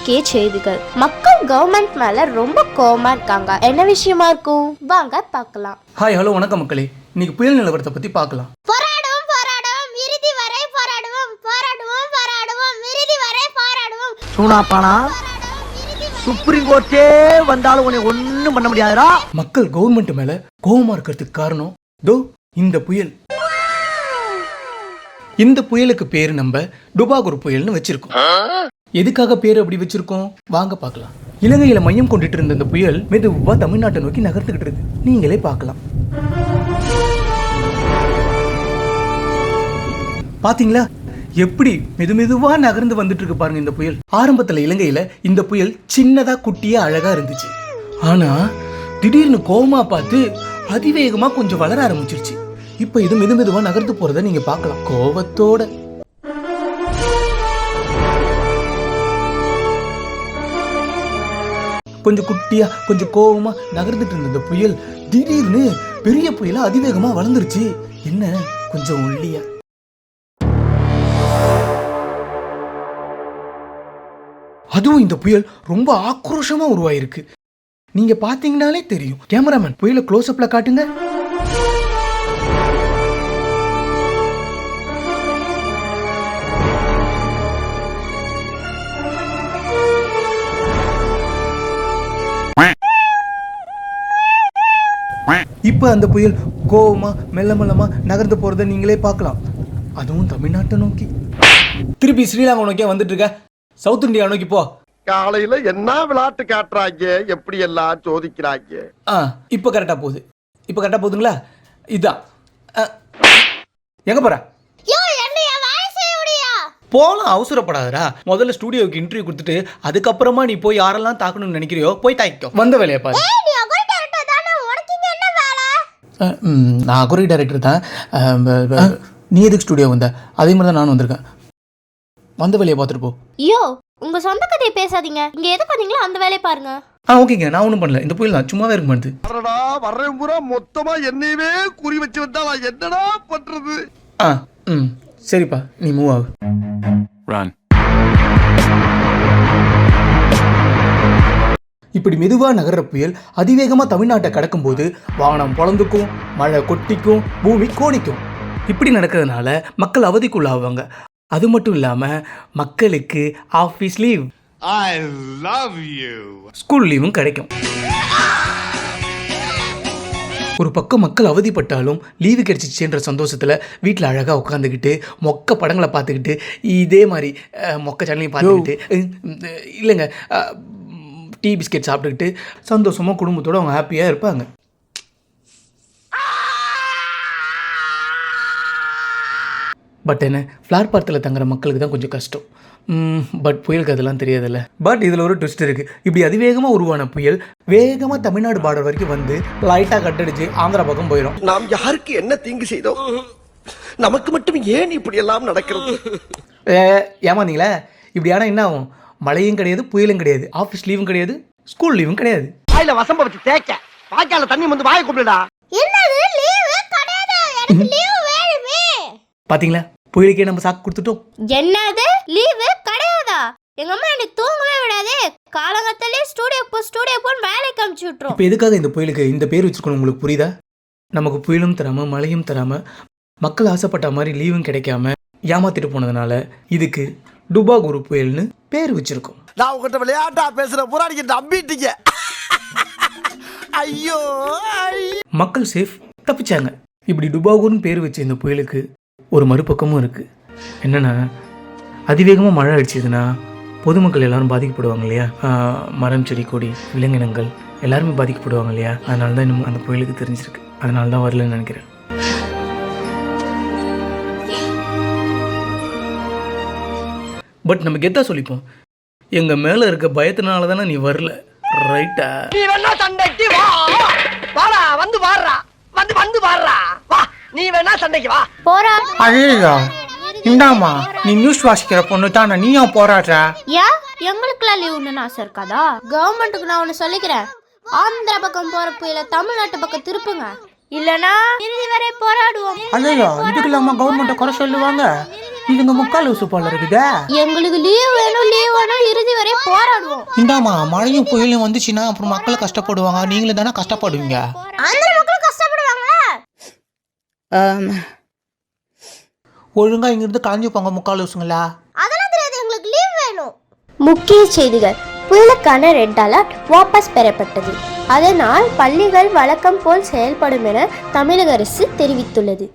முக்கிய செய்திகள். மக்கள் கவர்மெண்ட் மேல ரொம்ப கோவமா இருக்காங்க. என்ன விஷயமா இருக்கும் வாங்க பார்க்கலாம். ஹாய் ஹலோ வணக்கம் மக்களே. இன்னைக்கு புயல் நிலவரத்தை பத்தி பார்க்கலாம். போராடுவோம் போராடுவோம் இறுதி வரை போராடுவோம் போராடுவோம் போராடுவோம் இறுதி வரை போராடுவோம். சூனாப்பானா சுப்ரீம் கோர்ட்டே வந்தாலும் உன்னை ஒண்ணும் பண்ண முடியாதுடா. மக்கள் கவர்மெண்ட் மேல கோவமா இருக்கிறதுக்கு காரணம் தோ இந்த புயல். இந்த புயலுக்கு பேரு நம்ம டுபாகூர் புயல்னு வச்சிருக்கோம். எதுக்காக பேர் அப்படி வச்சிருக்கோம் வாங்க பார்க்கலாம். இலங்கையில மையம் கொண்டுட்டு இருந்த இந்த புயல் மெதுவா தமிழ்நாட்டை நோக்கி நகர்ந்துகிட்டு இருக்கு. நீங்களே பார்க்கலாம். பாத்தீங்களா எப்படி மெதுவா நகர்ந்து வந்துட்டு இருக்கு பாருங்க. இந்த புயல் ஆரம்பத்துல இலங்கையில இந்த புயல் சின்னதா குட்டியா அழகா இருந்துச்சு. ஆனா திடீர்னு கோவமா பார்த்து அதிவேகமா கொஞ்சம் வளர ஆரம்பிச்சிருச்சு. இப்ப இது மெதுவா நகர்ந்து போறத நீங்க பார்க்கலாம் கோவத்தோட. கொஞ்சம் குட்டியா கொஞ்சம் கோவமா நகர்ந்துட்டு இருந்த இந்த புயல் திடீர்னு பெரிய புயலா அதிவேகமா வளர்ந்துருச்சு. என்ன கொஞ்சம் ஒல்லியா. அதுவும் இந்த புயல் ரொம்ப ஆக்ரோஷமா உருவாயிருக்கு. நீங்க பாத்தீங்கன்னாலே தெரியும். கேமராமேன் புயலை க்ளோஸ் அப்ல காட்டுங்க. இப்ப அந்த புயல் கோவமா மெல்லமா நகர்ந்து போறத நீங்களே பார்க்கலாம். அதுவும் தமிழ்நாட்டை நோக்கி. திருப்பி ஸ்ரீலங்கா நோக்கியா வந்துட்டு இருக்க. சவுத் இந்தியா நோக்கி போ. காலையில என்ன விளையாட்டு காட்டுறாங்க, எப்படி எல்லாம் சோதிக்கிறாங்க. இப்ப கரெக்டா போகுது. இப்ப கரெக்டா போகுதுங்களா? இதான் எங்க போற போலாம். அவசரப்படாதடா. முதல்ல ஸ்டுடியோக்கு இன்டர்வியூ கொடுத்துட்டு அதுக்கப்புறமா நீ போய் யாரெல்லாம் தாக்கணும்னு நினைக்கிறியோ போய் தாக்கிக்கோ. வந்த வேலையை பாரு. நான் அகுரி டைரக்டர் தான். நீ எதுக்கு ஸ்டுடியோ வந்த? அதே மாதிரி தான் நானும் வந்திருக்கேன். வந்த வேலையை பார்த்துட்டு போ. ஐயோ உங்க சொந்த கதையை பேசாதீங்க. இங்க எது பண்ணீங்களோ அந்த வேலையை பாருங்க. ஓகேங்க. நான் ஒன்றும் பண்ணல. இந்த புயல் நான் சும்மாவே இருக்க மாட்டேது. வர்றேன் பூரா மொத்தமா என்னையவே குறி வச்சு வந்தா நான் என்னடா பண்றது? சரிப்பா நீ மூவ் ஆகு. இப்படி மெதுவா நகர்ற புயல் அதிவேகமா தமிழ்நாட்டை கடக்கும் போது வானம் பொளந்துக்கும், மழை கொட்டிக்கும், பூமி கோணிக்கும். இப்படி நடக்கிறதுனால மக்கள் அவதிக்குள்ளாவாங்க. அது மட்டும் இல்லாம மக்களுக்கு office leave, I love you, school லீவும் கிடைக்கும். ஒரு பக்கம் மக்கள் அவதிப்பட்டாலும் லீவு கிடைச்சிச்சுன்ற சந்தோஷத்தில் வீட்டில் அழகாக உட்காந்துக்கிட்டு மொக்க படங்களை பார்த்துக்கிட்டு இதே மாதிரி மொக்க சேனலையும் பார்த்துக்கிட்டு இல்லைங்க டீ பிஸ்கெட் சாப்பிட்டுக்கிட்டு சந்தோஷமாக குடும்பத்தோடு அவங்க ஹாப்பியாக இருப்பாங்க. பட் என்ன ஃப்ளார் பார்த்தில் தங்குற மக்களுக்கு தான் கொஞ்சம் கஷ்டம். பட் புயலுக்கு அதெல்லாம் தெரியாதுல்ல. பட் இதில் ஒரு ட்விஸ்ட் இருக்குது. இப்படி அதிவேகமாக உருவான புயல் வேகமாக தமிழ்நாடு பார்டர் வரைக்கும் வந்து லைட்டாக கட்டடிச்சு ஆந்திரா பக்கம் போயிடும். நாம் யாருக்கு என்ன தீங்கு செய்தோம்? நமக்கு மட்டும் ஏன் இப்படி எல்லாம் நடக்கிறது? ஏமாந்தீங்களா? இப்படி ஆனால் என்ன ஆகும்? மழையும் கிடையாது, புயலும் கிடையாது, ஆஃபீஸ் லீவும் கிடையாது, ஸ்கூல் லீவும் கிடையாது. வாயில வசம்ப வச்சு தேய்க்க வாய்க்கால தண்ணி வந்து வாயை கூப்பிடுடா. என்னது லீவு கிடையாது? எனக்கு லீவு வேணுமே. பாத்தீங்களா புயலுக்கே நம்ம சாக்கு கொடுத்துட்டோம். என்னது லீவு கிடையாதா? எங்க அம்மா என்னை தூங்கவே விடாதே. காலங்கத்திலே ஸ்டுடியோ போன் வேலைக்கு அனுப்பிச்சு விட்டுரும். இப்போ எதுக்காக இந்த புயலுக்கு இந்த பேர் வச்சிருக்கணும் உங்களுக்கு புரியுதா? நமக்கு புயலும் தராம மழையும் தராம மக்கள் ஆசைப்பட்ட மாதிரி லீவும் கிடைக்காம ஏமாத்திட்டு போனதுனால இதுக்கு டுபாகூர் புயல்னு பேர் வச்சிருக்கோம். நான் உங்ககிட்ட விளையாட்டா பேசுற புறாடிக்கு நம்பிட்டீங்க. ஐயோ மக்கள் சேஃப் தப்பிச்சாங்க. இப்படி டுபாகூர்னு பேர் வச்ச இந்த புயலுக்கு ஒரு மறுபக்கமும் இருக்கு. என்னன்னா அதிவேகமாக மழை அடிச்சதுன்னா பொதுமக்கள் எல்லாரும் பாதிக்கப்படுவாங்க இல்லையா? மரம் செடி கொடி விலங்கினங்கள் எல்லாருமே பாதிக்கப்படுவாங்க இல்லையா? அதனால தான் இன்னும் அந்த புயலுக்கு தெரிஞ்சிருக்கு. அதனால தான் வரலன்னு நினைக்கிறேன். பட் நம்ம கெத்தா சொல்லிப்போம், எங்க மேல இருக்க பயத்தினால தானே நீ வரல. ரைட்டா? நீ வேணா சண்டைக்கு வா. வாடா வந்து வாடுறா. வந்து வாடுறா. வா நீ வேணா சண்டைக்கு வா. போராடு. ஐயோ இந்தாமா நீ நியூஸ் வாசிக்கிற பொண்ணு தானே, நீ ஏன் போராடுற? ஏன் எங்களுக்குலாம் லீவுன்னு ஆசை இருக்காதா? கவர்மெண்ட்டுக்கு நான் ஒன்று சொல்லிக்கிறேன். ஆந்திரா பக்கம் போற புயல தமிழ்நாட்டு பக்கம் திருப்புங்க. இல்லனா இறுதி வரை போராடுவோம். ஐயோ இதுக்கு இல்லாம கவர்மெண்ட்டை குறை சொல்லுவாங்க. இதுங்க முக்கால் லூசு போல இருக்குதே. எங்களுக்கு லீவ் வேணும் இறுதி வரை போராடுவோம். இந்தாமா மழையும் புயலும் வந்துச்சுன்னா அப்புறம் மக்கள் கஷ்டப்படுவாங்க, நீங்களும் தானே கஷ்டப்படுவீங்க. அந்த மக்கள் கஷ்டப்படுவாங்களா? ஒழுங்கா இங்கிருந்து கலைஞ்சு போங்க முக்கால் லூசுங்களா. அதெல்லாம் தெரியாது, எங்களுக்கு லீவ் வேணும். முக்கிய செய்திகள்: புயலுக்கான ரெட் அலர்ட் வாபஸ் பெறப்பட்டது. அதனால் பள்ளிகள் வழக்கம் போல் செயல்படும் என தமிழக அரசு தெரிவித்துள்ளது.